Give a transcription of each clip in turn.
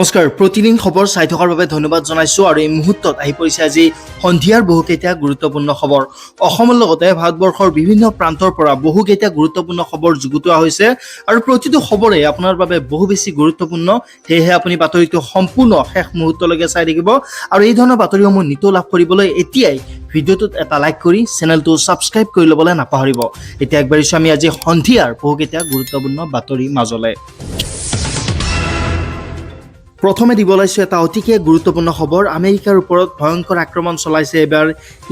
নমস্কাৰ, প্ৰতিদিন খবৰ চাই থকাৰ বাবে ধন্যবাদ জনাইছোঁ আৰু এই মুহূৰ্তত আহি পৰিছে আজি সন্ধিয়াৰ বহুকেইটা গুৰুত্বপূৰ্ণ খবৰ। অসমৰ লগতে ভাৰতবৰ্ষৰ বিভিন্ন প্ৰান্তৰ পৰা বহুকেইটা গুৰুত্বপূৰ্ণ খবৰ যুগুতোৱা হৈছে আৰু প্ৰতিটো খবৰে আপোনাৰ বাবে বহু বেছি গুৰুত্বপূৰ্ণ। সেয়েহে আপুনি বাতৰিটো সম্পূৰ্ণ শেষ মুহূৰ্তলৈকে চাই থাকিব আৰু এই ধৰণৰ বাতৰিসমূহ নিতৌ লাভ কৰিবলৈ এতিয়াই ভিডিঅ'টোত এটা লাইক কৰি চেনেলটো ছাবস্ক্ৰাইব কৰি ল'বলৈ নাপাহৰিব। এতিয়া আগবাঢ়িছোঁ আমি আজি সন্ধিয়াৰ বহুকেইটা গুৰুত্বপূৰ্ণ বাতৰিৰ মাজলৈ। প্ৰথমে দিব ওলাইছোঁ এটা অতিকে গুৰুত্বপূৰ্ণ খবৰ। আমেৰিকাৰ ওপৰত ভয়ংকৰ আক্ৰমণ চলাইছে এইবাৰ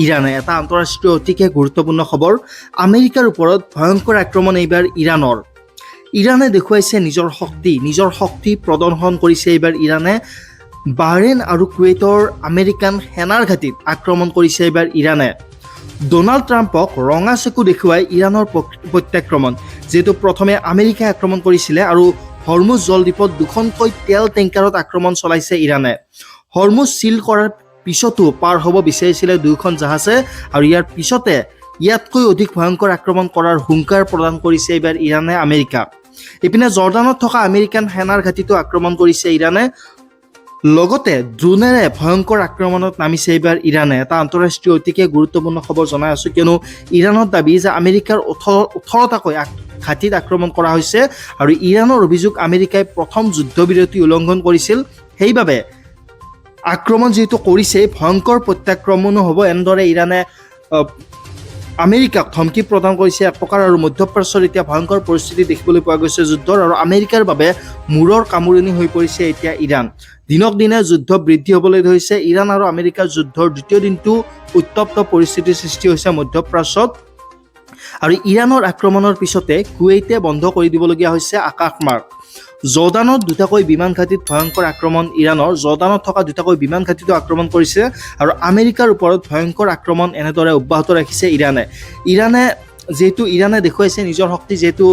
ইৰাণে। এটা আন্তঃৰাষ্ট্ৰীয় অতিকে গুৰুত্বপূৰ্ণ খবৰ। আমেৰিকাৰ ওপৰত ভয়ংকৰ আক্ৰমণ এইবাৰ ইৰাণৰ। ইৰাণে দেখুৱাইছে নিজৰ শক্তি প্ৰদৰ্শন কৰিছে এইবাৰ ইৰাণে। বাহৰেইন আৰু কুৱেইটৰ আমেৰিকান সেনাৰ ঘাটিত আক্ৰমণ কৰিছে এইবাৰ ইৰাণে। ডনাল্ড ট্ৰাম্পক ৰঙা চকু দেখুৱাই ইৰাণৰ প্ৰত্যাক্ৰমণ। যিহেতু প্ৰথমে আমেৰিকাই আক্ৰমণ কৰিছিলে আৰু হৰমুজ জলদ্বীপত দুখনকৈ তেল টেংকাৰত আক্ৰমণ চলাইছে ইৰাণে। হৰমুজ চিল কৰাৰ পিছতো পাৰ হ'ব বিচাৰিছিলে দুয়োখন জাহাজে আৰু ইয়াৰ পিছতে ইয়াতকৈ অধিক ভয়ংকৰ আক্ৰমণ কৰাৰ হুংকাৰ প্ৰদান কৰিছে এইবাৰ ইৰাণে আমেৰিকাক। ইপিনে জৰ্ডানত থকা আমেৰিকান সেনাৰ ঘাটিতো আক্ৰমণ কৰিছে ইৰাণে। লগতে ড্ৰোনেৰে ভয়ংকৰ আক্ৰমণত নামিছে এইবাৰ ইৰাণে। এটা আন্তঃৰাষ্ট্ৰীয় অতিকে গুৰুত্বপূৰ্ণ খবৰ জনাই আছোঁ, কিয়নো ইৰাণৰ দাবী যে আমেৰিকাৰ 18টাকৈ ঘাটিত আক্ৰমণ কৰা হৈছে আৰু ইৰাণৰ অভিযোগ আমেৰিকাই প্ৰথম যুদ্ধবিৰতি উলংঘন কৰিছিল। সেইবাবে আক্ৰমণ যিহেতু কৰিছে ভয়ংকৰ প্ৰত্যাক্ৰমণো হ'ব। এনেদৰে ইৰাণে আমেৰিকাক ধমকি প্ৰদান কৰিছে এক প্ৰকাৰ আৰু মধ্যপ্ৰাচ্যৰ এতিয়া ভয়ংকৰ পৰিস্থিতি দেখিবলৈ পোৱা গৈছে যুদ্ধৰ আৰু আমেৰিকাৰ বাবে মূৰৰ কামোৰণি হৈ পৰিছে এতিয়া ইৰাণ। দিনক দিনে যুদ্ধ বৃদ্ধি হ'বলৈ ধৰিছে। ইৰাণ আৰু আমেৰিকাৰ যুদ্ধৰ দ্বিতীয় দিনটো উত্তপ্ত পৰিস্থিতিৰ সৃষ্টি হৈছে মধ্যপ্ৰাচ্যত আৰু ইৰাণৰ আক্ৰমণৰ পিছতে কুৱেইটে বন্ধ কৰি দিবলগীয়া হৈছে আকাশমাৰ্গ। জৰ্ডানত দুটাকৈ বিমান ঘাটিত ভয়ংকৰ আক্ৰমণ ইৰাণৰ। জৰ্ডানত থকা দুটাকৈ বিমান ঘাটিতো আক্ৰমণ কৰিছে আৰু আমেৰিকাৰ ওপৰত ভয়ংকৰ আক্ৰমণ এনেদৰে অব্যাহত ৰাখিছে ইৰাণে। ইৰাণে দেখুৱাইছে নিজৰ শক্তি। যিহেতু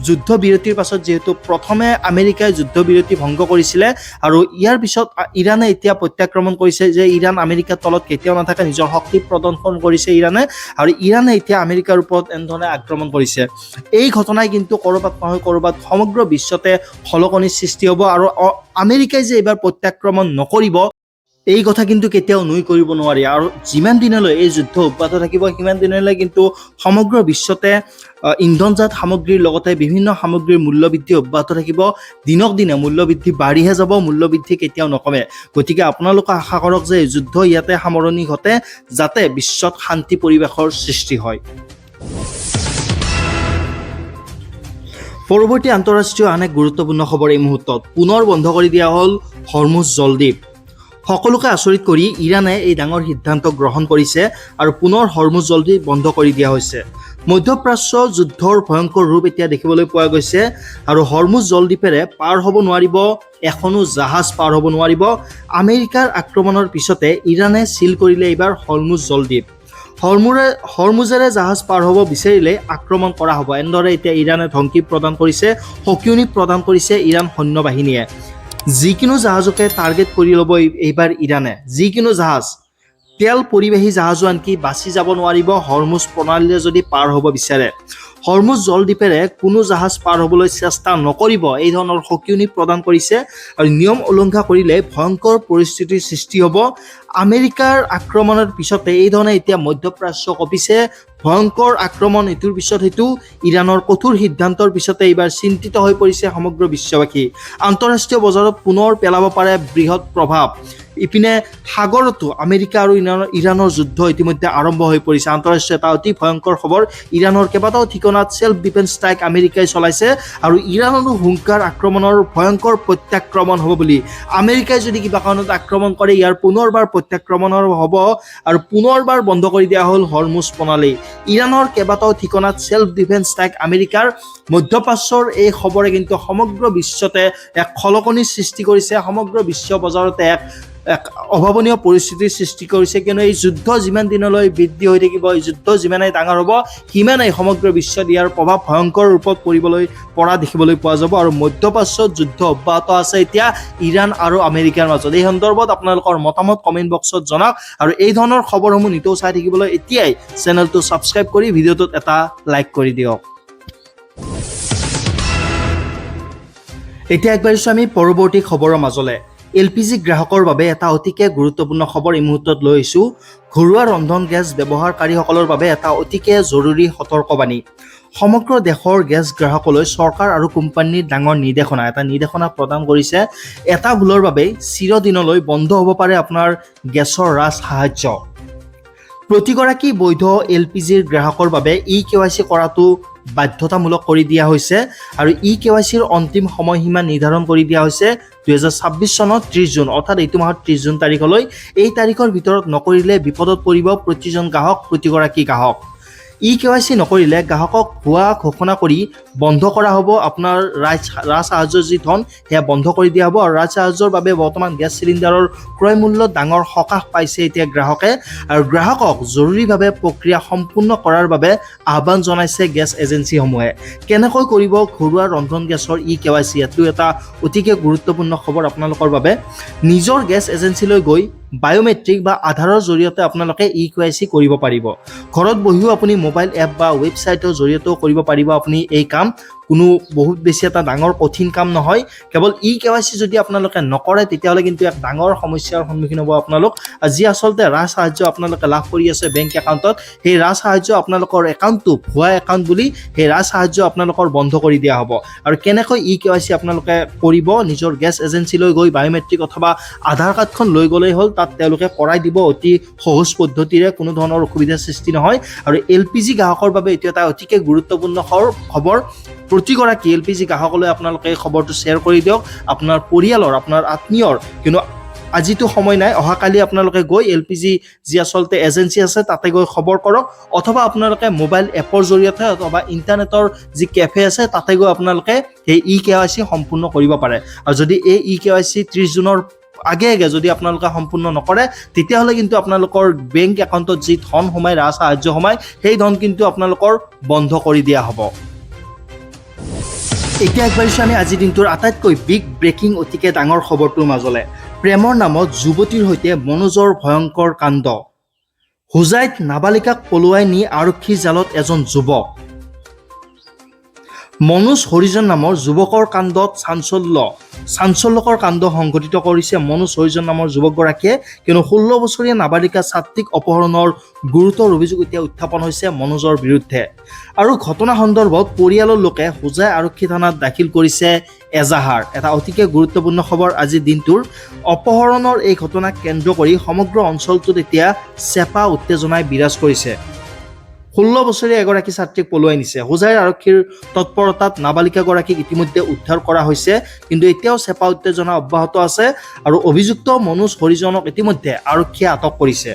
যুদ্ধবিৰতিৰ পাছত যিহেতু প্ৰথমে আমেৰিকাই যুদ্ধবিৰতি ভংগ কৰিছিলে আৰু ইয়াৰ পিছত ইৰাণে এতিয়া প্ৰত্যাক্ৰমণ কৰিছে যে ইৰাণ আমেৰিকাৰ তলত কেতিয়াও নাথাকে। নিজৰ শক্তি প্ৰদৰ্শন কৰিছে ইৰাণে আৰু ইৰাণে এতিয়া আমেৰিকাৰ ওপৰত এনেধৰণে আক্ৰমণ কৰিছে। এই ঘটনাই কিন্তু ক'ৰবাত নহয় ক'ৰবাত সমগ্ৰ বিশ্বতে খলকনিৰ সৃষ্টি হ'ব আৰু আমেৰিকাই যে এইবাৰ প্ৰত্যাক্ৰমণ নকৰিব এই কথা কিন্তু কেতিয়াও নুই কৰিব নোৱাৰি। আৰু যিমান দিনলৈ এই যুদ্ধ অব্যাহত থাকিব সিমান দিনলৈ কিন্তু সমগ্ৰ বিশ্বতে ইন্ধনজাত সামগ্ৰীৰ লগতে বিভিন্ন সামগ্ৰীৰ মূল্যবৃদ্ধি অব্যাহত থাকিব। দিনক দিনে মূল্যবৃদ্ধি বাঢ়িহে যাব, মূল্যবৃদ্ধি কেতিয়াও নকমে। গতিকে আপোনালোকে আশা কৰক যে এই যুদ্ধ ইয়াতে সামৰণি ঘটে, যাতে বিশ্বত শান্তি পৰিৱেশৰ সৃষ্টি হয়। পৰৱৰ্তী আন্তঃৰাষ্ট্ৰীয় আন এক গুৰুত্বপূৰ্ণ খবৰ এই মুহূৰ্তত। পুনৰ বন্ধ কৰি দিয়া হ'ল হৰমুজ জলদ্বীপ। সকলোকে আচৰিত কৰি ইৰাণে এই ডাঙৰ সিদ্ধান্ত গ্ৰহণ কৰিছে আৰু পুনৰ হৰমুজ জলদ্বীপ বন্ধ কৰি দিয়া হৈছে। মধ্যপ্ৰাচ্য যুদ্ধৰ ভয়ংকৰ ৰূপ এতিয়া দেখিবলৈ পোৱা গৈছে আৰু হৰমুজ জলদ্বীপেৰে পাৰ হ'ব নোৱাৰিব, এখনো জাহাজ পাৰ হ'ব নোৱাৰিব। আমেৰিকাৰ আক্ৰমণৰ পিছতে ইৰাণে চিল কৰিলে এইবাৰ হৰমুজ জলদ্বীপ। হৰমুজেৰে জাহাজ পাৰ হ'ব বিচাৰিলে আক্ৰমণ কৰা হ'ব। এনেদৰে এতিয়া ইৰাণে ধমকি প্ৰদান কৰিছে, সকিয়নি প্ৰদান কৰিছে ইৰাণ সৈন্য বাহিনীয়ে। যিকোনো জাহাজকে টাৰ্গেট কৰি ল'ব এইবাৰ ইৰাণে। যিকোনো জাহাজ, তেল পৰিবাহী জাহাজো আনকি বাচি যাব নোৱাৰিব হৰমুজ প্ৰণালীৰে যদি পাৰ হ'ব বিচাৰে। হৰমুজ জলদ্বীপেৰে কোনো জাহাজ পাৰ হ'বলৈ চেষ্টা নকৰিব, এই ধৰণৰ সকিয়নি প্ৰদান কৰিছে আৰু নিয়ম উলংঘা কৰিলে ভয়ংকৰ পৰিস্থিতিৰ সৃষ্টি হ'ব। আমেৰিকাৰ আক্ৰমণৰ পিছতে এই ধৰণে এতিয়া মধ্যপ্ৰাচ্য কঁপিছে। ভয়ংকৰ আক্ৰমণ ইটোৰ পিছত সিটো। ইৰাণৰ কঠোৰ সিদ্ধান্তৰ পিছতে এইবাৰ চিন্তিত হৈ পৰিছে সমগ্ৰ বিশ্ববাসী। আন্তঃৰাষ্ট্ৰীয় বজাৰত পুনৰ পেলাব পাৰে বৃহৎ প্ৰভাৱ। ইপিনে সাগৰতো আমেৰিকা আৰু ইৰাণৰ যুদ্ধ ইতিমধ্যে আৰম্ভ হৈ পৰিছে। আন্তঃৰাষ্ট্ৰীয় এটা অতি ভয়ংকৰ খবৰ। ইৰাণৰ কেইবাটাও ঠিকনাত চেল্ফ ডিফেন্স ষ্ট্ৰাইক আমেৰিকাই চলাইছে আৰু ইৰাণৰো হুংকাৰ আক্ৰমণৰ ভয়ংকৰ প্ৰত্যাক্ৰমণ হ'ব বুলি। আমেৰিকাই যদি কিবা কাৰণত আক্ৰমণ কৰে ইয়াৰ পুনৰবাৰ প্ৰত্যাক্ৰমণৰ হ'ব আৰু পুনৰবাৰ বন্ধ কৰি দিয়া হ'ল হৰমুজ প্ৰণালী। ইৰাণৰ কেইবাটাও ঠিকনাত চেল্ফ ডিফেন্স ষ্ট্ৰাইক আমেৰিকাৰ। মধ্যপ্ৰাচ্যৰ এই খবৰে কিন্তু সমগ্ৰ বিশ্বতে এক খলকনিৰ সৃষ্টি কৰিছে। সমগ্ৰ বিশ্ব বজাৰতে এক অভাৱনীয় পৰিস্থিতিৰ সৃষ্টি কৰিছে, কিয়নো এই যুদ্ধ যিমান দিনলৈ বৃদ্ধি হৈ থাকিব, এই যুদ্ধ যিমানেই ডাঙৰ হ'ব সিমানেই সমগ্ৰ বিশ্বত ইয়াৰ প্ৰভাৱ ভয়ংকৰ ৰূপত পৰা দেখিবলৈ পোৱা যাব আৰু মধ্যপ্ৰাচ্যত যুদ্ধ অব্যাহত আছে এতিয়া ইৰাণ আৰু আমেৰিকাৰ মাজত। এই সন্দৰ্ভত আপোনালোকৰ মতামত কমেণ্ট বক্সত জনাওক আৰু এই ধৰণৰ খবৰসমূহ নিতৌ চাই থাকিবলৈ এতিয়াই চেনেলটো ছাবস্ক্ৰাইব কৰি ভিডিঅ'টোত এটা লাইক কৰি দিয়ক। এতিয়া আগবাঢ়িছোঁ আমি পৰৱৰ্তী খবৰৰ মাজলৈ। LPG গ্ৰাহকৰ বাবে এটা অতিকে গুৰুত্বপূৰ্ণ খবৰ এই মুহূৰ্তত লৈ আহিছোঁ। ঘৰুৱা ৰন্ধন গেছ ব্যৱহাৰকাৰীসকলৰ বাবে এটা অতিকে জৰুৰী সতৰ্কবাণী। সমগ্ৰ দেশৰ গেছ গ্ৰাহকলৈ চৰকাৰ আৰু কোম্পানীৰ ডাঙৰ নিৰ্দেশনা প্ৰদান কৰিছে। এটা ভুলৰ বাবে চিৰদিনলৈ বন্ধ হ'ব পাৰে আপোনাৰ গেছৰ ৰাজ সাহায্য। প্ৰতিগৰাকী বৈধ LPGৰ গ্ৰাহকৰ বাবে eKYC কৰাটো বাধ্যতামূলক কৰি দিয়া হৈছে আৰু eKYCৰ অন্তিম সময়সীমা নিৰ্ধাৰণ কৰি দিয়া হৈছে 2026 চনৰ 30 জুন, অৰ্থাৎ এইটো মাহৰ 30 জুন তাৰিখলৈ। এই তাৰিখৰ ভিতৰত নকৰিলে বিপদত পৰিব প্ৰতিজন গ্ৰাহক, প্ৰতিগৰাকী গ্ৰাহক। eKYC নকৰিলে গ্ৰাহকক ভুৱা ঘোষণা কৰি বন্ধ কৰা হ'ব। আপোনাৰ ৰাজ সাহায্যৰ যি ধন সেয়া বন্ধ কৰি দিয়া হ'ব আৰু ৰাজ সাহায্যৰ বাবে বৰ্তমান গেছ চিলিণ্ডাৰৰ ক্ৰয় মূল্যত ডাঙৰ সকাহ পাইছে এতিয়া গ্ৰাহকে, আৰু গ্ৰাহকক জৰুৰীভাৱে প্ৰক্ৰিয়া সম্পূৰ্ণ কৰাৰ বাবে আহ্বান জনাইছে গেছ এজেঞ্চিসমূহে। কেনেকৈ কৰিব ঘৰুৱা ৰন্ধন গেছৰ eKYC? এইটো এটা অতিকে গুৰুত্বপূৰ্ণ খবৰ আপোনালোকৰ বাবে। নিজৰ গেছ এজেঞ্চিলৈ গৈ বায়োমেট্ৰিক বা আধাৰৰ জৰিয়তে আপোনালোকে eKYC কৰিব পাৰিব। ঘৰত বহিও আপুনি মোবাইল এপ বা ৱেবছাইটৰ জৰিয়তেও কৰিব পাৰিব আপুনি এই কাম। কোনো বহুত বেছি এটা ডাঙৰ কঠিন কাম নহয়। কেৱল eKYC যদি আপোনালোকে নকৰে তেতিয়াহ'লে কিন্তু এক ডাঙৰ সমস্যাৰ সন্মুখীন হ'ব আপোনালোক। যি আচলতে ৰাজ সাহায্য আপোনালোকে লাভ কৰি আছে বেংক একাউণ্টত, সেই ৰাজ সাহায্য আপোনালোকৰ একাউণ্টটো ভুৱা একাউণ্ট বুলি সেই ৰাজ সাহায্য আপোনালোকৰ বন্ধ কৰি দিয়া হ'ব। আৰু কেনেকৈ eKYC আপোনালোকে কৰিব? নিজৰ গেছ এজেঞ্চিলৈ গৈ বায়োমেট্ৰিক অথবা আধাৰ কাৰ্ডখন লৈ গ'লেই হ'ল, তাত তেওঁলোকে কৰাই দিব অতি সহজ পদ্ধতিৰে, কোনো ধৰণৰ অসুবিধাৰ সৃষ্টি নহয়। আৰু LPG গ্ৰাহকৰ বাবে এইটো এটা অতিকে গুৰুত্বপূৰ্ণ খবৰ। প্ৰতিগৰাকী LPG গ্ৰাহকলৈ আপোনালোকে এই খবৰটো শ্বেয়াৰ কৰি দিয়ক, আপোনাৰ পৰিয়ালৰ, আপোনাৰ আত্মীয়ৰ। কিন্তু আজিতো সময় নাই, অহাকালি আপোনালোকে গৈ LPG যি আচলতে এজেঞ্চি আছে তাতে গৈ খবৰ কৰক, অথবা আপোনালোকে মোবাইল এপৰ জৰিয়তে অথবা ইণ্টাৰনেটৰ যি কেফে আছে তাতে গৈ আপোনালোকে সেই eKYC সম্পূৰ্ণ কৰিব পাৰে। আৰু যদি এই eKYC 30 জুনৰ আগে যদি আপোনালোকে সম্পূৰ্ণ নকৰে তেতিয়াহ'লে কিন্তু আপোনালোকৰ বেংক একাউণ্টত যি ধন সোমায়, ৰাজ সাহায্য সোমায়, সেই ধন কিন্তু আপোনালোকৰ বন্ধ কৰি দিয়া হ'ব। এতিয়া আগবাঢ়িছোঁ আমি আজিৰ দিনটোৰ আটাইতকৈ বিগ ব্ৰেকিং অতিকে ডাঙৰ খবৰটোৰ মাজলৈ। প্ৰেমৰ নামত যুৱতীৰ সৈতে মনোজৰ ভয়ংকৰ কাণ্ড। হোজাইত নাবালিকাক পলুৱাই নি আৰক্ষীৰ জালত এজন যুৱক। মনোজ হৰিজন নামৰ যুৱকৰ কাণ্ডত চাঞ্চল্যকৰ কাণ্ড সংঘটিত কৰিছে মনোজ হৰিজন নামৰ যুৱকগৰাকীয়ে। কিয়নো 16 বছৰীয়া নাবালিকা ছাত্ৰীক অপহৰণৰ গুৰুতৰ অভিযোগ এতিয়া উত্থাপন হৈছে মনোজৰ বিৰুদ্ধে। আৰু ঘটনা সন্দৰ্ভত পৰিয়ালৰ লোকে হোজাই আৰক্ষী থানাত দাখিল কৰিছে এজাহাৰ। এটা অতিকে গুৰুত্বপূৰ্ণ খবৰ আজিৰ দিনটোৰ। অপহৰণৰ এই ঘটনাক কেন্দ্ৰ কৰি সমগ্ৰ অঞ্চলটোত এতিয়া চেপা উত্তেজনাই বিৰাজ কৰিছে। 16 বছৰীয়া এগৰাকী ছাত্ৰীক পলুৱাই নিছে। হোজাইৰ আৰক্ষীৰ তৎপৰতাত নাবালিকাগৰাকীক ইতিমধ্যে উদ্ধাৰ কৰা হৈছে, কিন্তু এতিয়াও চেপা উত্তেজনা অব্যাহত আছে আৰু অভিযুক্ত মনোজ হৰিজনক ইতিমধ্যে আৰক্ষীয়ে আটক কৰিছে।